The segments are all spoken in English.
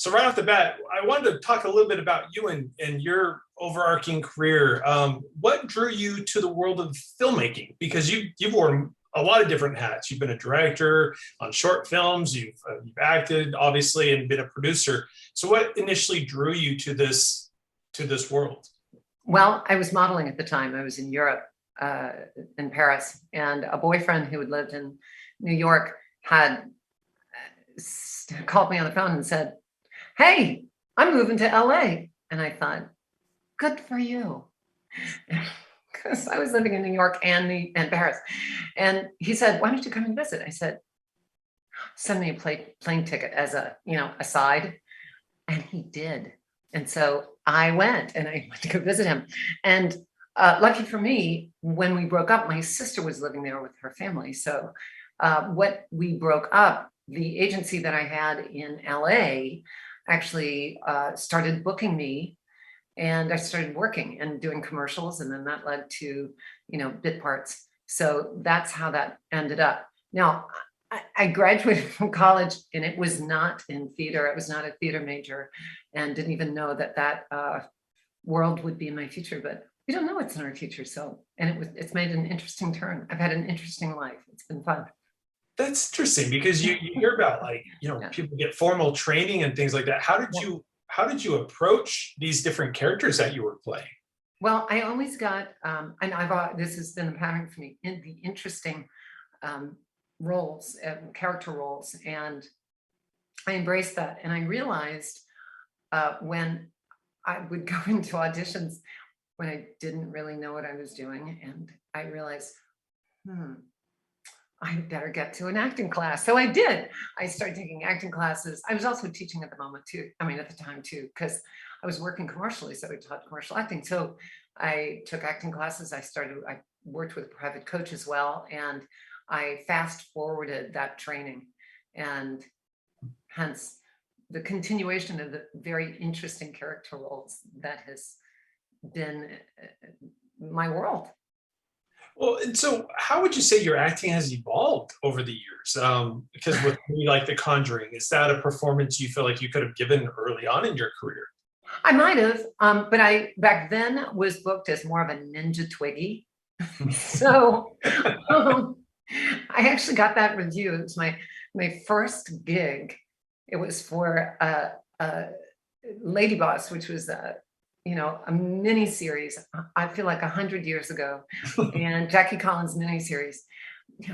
So right off the bat, I wanted to talk a little bit about you and your overarching career. What drew you to the world of filmmaking? Because you've worn a lot of different hats. You've been a director on short films. You've acted, obviously, and been a producer. So what initially drew you to this world? Well, I was modeling at the time. I was in Europe, in Paris, and a boyfriend who had lived in New York had called me on the phone and said, "Hey, I'm moving to LA." And I thought, good for you. Because I was living in New York and Paris. And he said, "Why don't you come and visit?" I said, "Send me a plane ticket as a side." And he did. And so I went to go visit him. And lucky for me, when we broke up, my sister was living there with her family. So what we broke up, the agency that I had in LA actually started booking me, and I started working and doing commercials, and then that led to, bit parts. So that's how that ended up. Now, I graduated from college, and it was not in theater. I was not a theater major, and didn't even know that world would be in my future. But we don't know what's in our future. So, and it's made an interesting turn. I've had an interesting life. It's been fun. That's interesting because you hear about Yeah. people get formal training and things like that. How did you approach these different characters that you were playing? Well, I always got, and this has been a pattern for me, in the interesting roles, character roles, and I embraced that. And I realized when I would go into auditions when I didn't really know what I was doing, and I realized, I better get to an acting class. So I did. I started taking acting classes. I was also teaching at the moment too. I mean, at the time too, because I was working commercially. So I taught commercial acting. So I took acting classes. I worked with a private coach as well. And I fast forwarded that training, and hence the continuation of the very interesting character roles that has been my world. Well, and so how would you say your acting has evolved over the years? Because with like The Conjuring, is that a performance you feel like you could have given early on in your career? I might have, but I back then was booked as more of a ninja Twiggy. So I actually got that review. It was my first gig. It was for Lady Boss, which was a mini series. I feel like 100 years ago, and Jackie Collins mini series,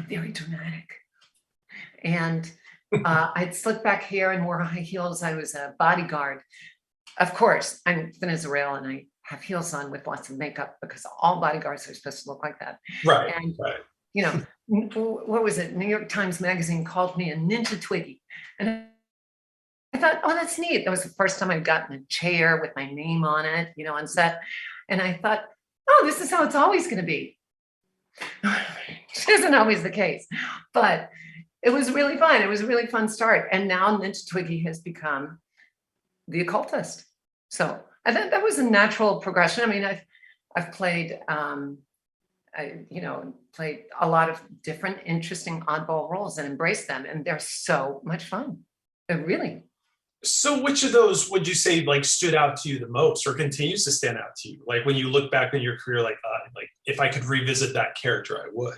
very dramatic. And I'd slick back hair and wore high heels. I was a bodyguard. Of course, I'm thin as a rail, and I have heels on with lots of makeup because all bodyguards are supposed to look like that. Right. And right. what was it? New York Times Magazine called me a ninja Twiggy, and I thought, oh, that's neat. That was the first time I'd gotten a chair with my name on it, on set. And I thought, oh, this is how it's always going to be. Which isn't always the case, but it was really fun. It was a really fun start. And now Ninja Twiggy has become the Occultist. So I think that was a natural progression. I mean, I've played, played a lot of different, interesting, oddball roles and embraced them. And they're so much fun. They're really. So which of those would you say stood out to you the most, or continues to stand out to you? Like when you look back on your career, like if I could revisit that character, I would.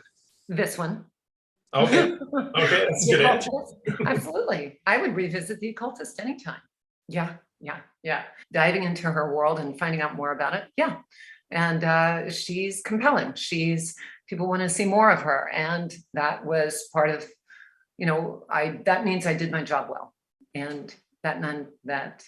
This one. Okay. Okay, that's a good answer. Absolutely. I would revisit the Occultist anytime. Yeah. Diving into her world and finding out more about it. Yeah. And she's compelling. People want to see more of her. And that was part of, that means I did my job well. And that meant that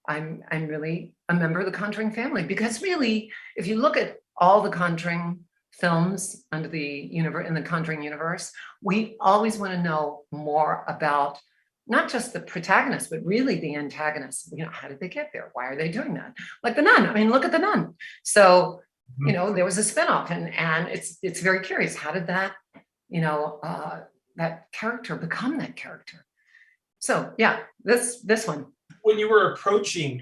I'm really a member of the Conjuring family, because really, if you look at all the Conjuring films in the Conjuring universe, we always want to know more about not just the protagonist, but really the antagonist. How did they get there? Why are they doing that? Like The Nun. I mean, look at The Nun. So, there was a spinoff, and it's very curious. How did that, that character become that character? So yeah, this one. When you were approaching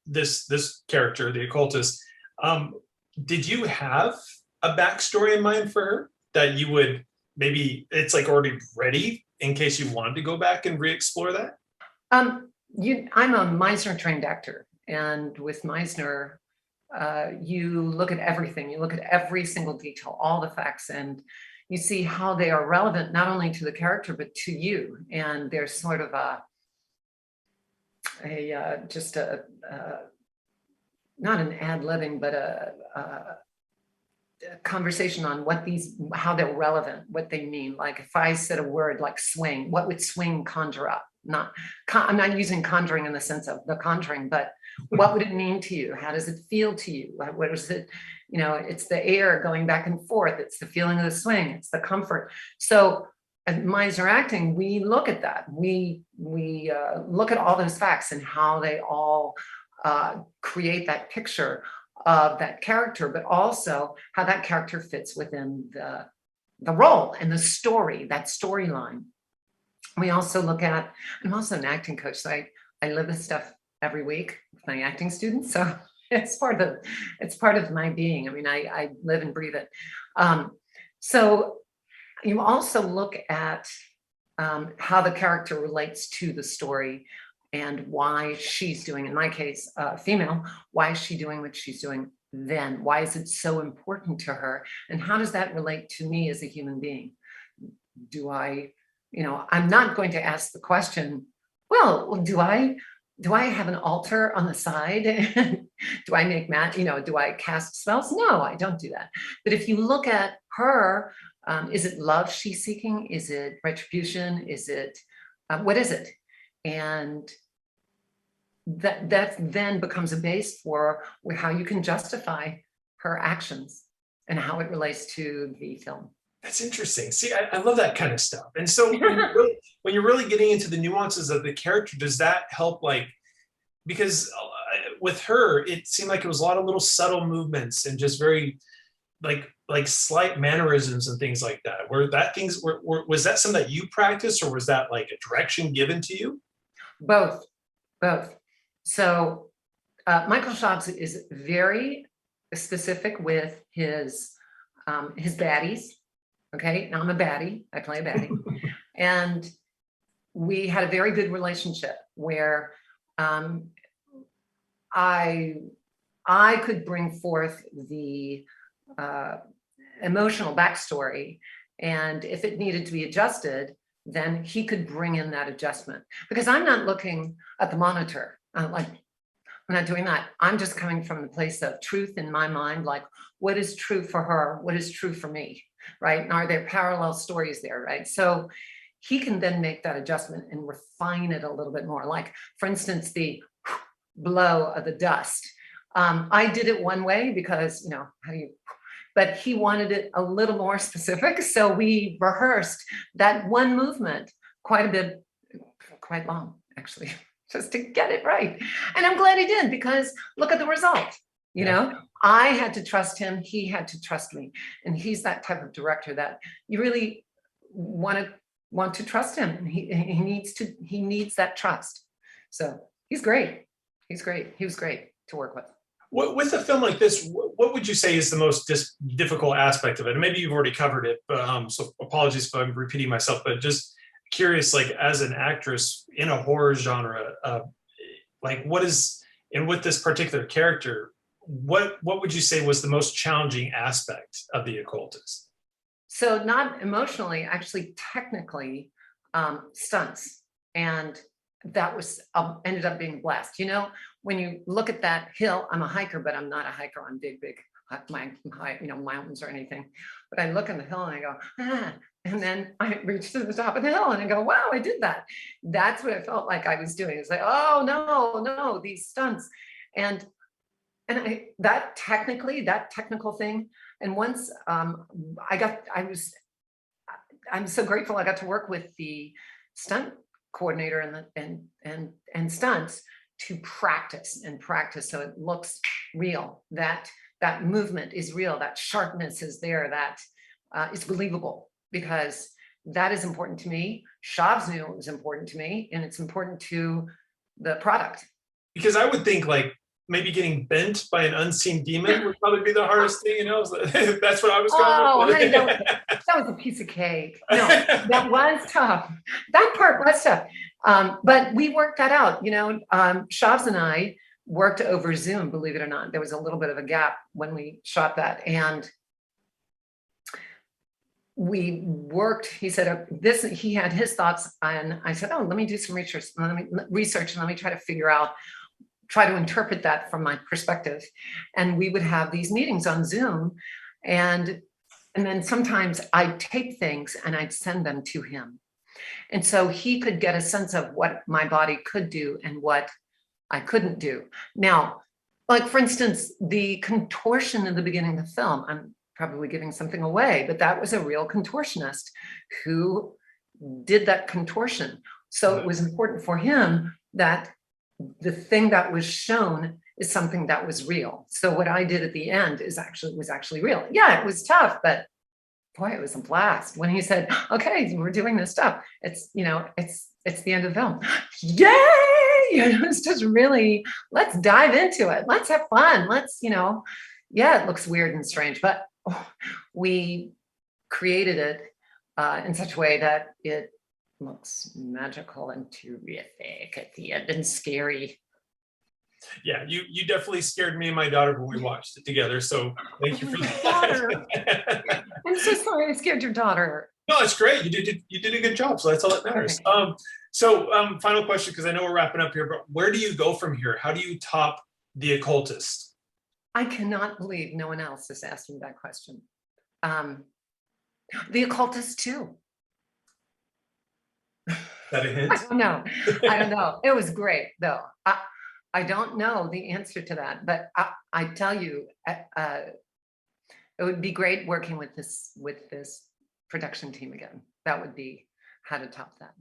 this character, the Occultist, did you have a backstory in mind for her that you would maybe it's already ready in case you wanted to go back and re-explore that? I'm a Meisner trained actor, and with Meisner, you look at everything. You look at every single detail, all the facts, and you see how they are relevant not only to the character but to you. And there's sort of just a not an ad-libbing, but a conversation on how they're relevant, what they mean. Like if I said a word like swing, what would swing conjure up? I'm not using conjuring in the sense of The Conjuring, but what would it mean to you? How does it feel to you? What is it? It's the air going back and forth. It's the feeling of the swing. It's the comfort. So at Meisner Acting, we look at that. We look at all those facts and how they all create that picture of that character, but also how that character fits within the role and the story, that storyline. We also look at, I'm also an acting coach, so I live this stuff every week with my acting students. So it's part of my being. I mean, I live and breathe it. So you also look at how the character relates to the story and why she's doing, in my case, female, why is she doing what she's doing then? Why is it so important to her? And how does that relate to me as a human being? I'm not going to ask the question, well, do I have an altar on the side? Do I make do I cast spells? No, I don't do that. But if you look at her, is it love she's seeking? Is it retribution? Is it, what is it? And that then becomes a base for how you can justify her actions and how it relates to the film. That's interesting. See, I love that kind of stuff. And so when you're really getting into the nuances of the character, does that help? Because with her, it seemed like it was a lot of little subtle movements and just very like slight mannerisms and things like that. Was that something that you practiced, or was that like a direction given to you? Both. So Michael Schaub's is very specific with his baddies. Okay, now I'm a baddie. I play a baddie, and we had a very good relationship where I could bring forth the emotional backstory, and if it needed to be adjusted, then he could bring in that adjustment, because I'm not looking at the monitor. I'm not doing that. I'm just coming from the place of truth in my mind, like what is true for her, what is true for me, right? And are there parallel stories there, right? So he can then make that adjustment and refine it a little bit more. Like, for instance, the blow of the dust. I did it one way because, but he wanted it a little more specific. So we rehearsed that one movement quite a bit, quite long, actually, just to get it right. And I'm glad he did, because look at the result. I had to trust him. He had to trust me. And he's that type of director that you really want to trust him. And he needs that trust. So he's great. He was great to work with. With a film like this, what would you say is the most difficult aspect of it? And maybe you've already covered it, so apologies if I'm repeating myself, but just curious, like as an actress in a horror genre, with this particular character, what would you say was the most challenging aspect of The Occultist? So not emotionally, actually technically, stunts. And that was ended up being a blast. When you look at that hill, I'm a hiker, but I'm not a hiker on big mountains or anything. But I look on the hill and I go, and then I reach to the top of the hill and I go, wow, I did that. That's what I felt like I was doing. It's like, oh no, these stunts. And that technical thing. And once I'm so grateful I got to work with the stunt coordinator and stunts to practice so it looks real, that movement is real, that sharpness is there, that is believable, because that is important to me. Shabs knew it was important to me, and it's important to the product. Because I would think maybe getting bent by an unseen demon would probably be the hardest thing, That's what I was going with. That was a piece of cake. No, that was tough. That part was tough. But we worked that out, Shavs and I worked over Zoom, believe it or not. There was a little bit of a gap when we shot that. And we worked, he said he had his thoughts, and I said, oh, let me do some research and let me try to figure out, try to interpret that from my perspective. And we would have these meetings on Zoom, and then sometimes I'd tape things and I'd send them to him. And so he could get a sense of what my body could do and what I couldn't do. Now, like for instance, the contortion in the beginning of the film, I'm probably giving something away, but that was a real contortionist who did that contortion. So it was important for him that the thing that was shown is something that was real. So what I did at the end was actually real. Yeah, it was tough, but boy, it was a blast when he said, okay, we're doing this stuff. It's the end of the film. Yay! It's just really, let's dive into it. Let's have fun. Let's, yeah, it looks weird and strange, but we created it in such a way that it looks magical and terrific at the end and scary. Yeah, you definitely scared me and my daughter when we watched it together. So thank you for that. I'm so sorry I scared your daughter. No, it's great. You did a good job. So that's all that matters. Okay. Final question, because I know we're wrapping up here, but where do you go from here? How do you top The Occultist? I cannot believe no one else has asked me that question. The Occultist too. Is that a hint? I don't know. It was great though. I don't know the answer to that, but I tell you, it would be great working with this production team again. That would be how to top that.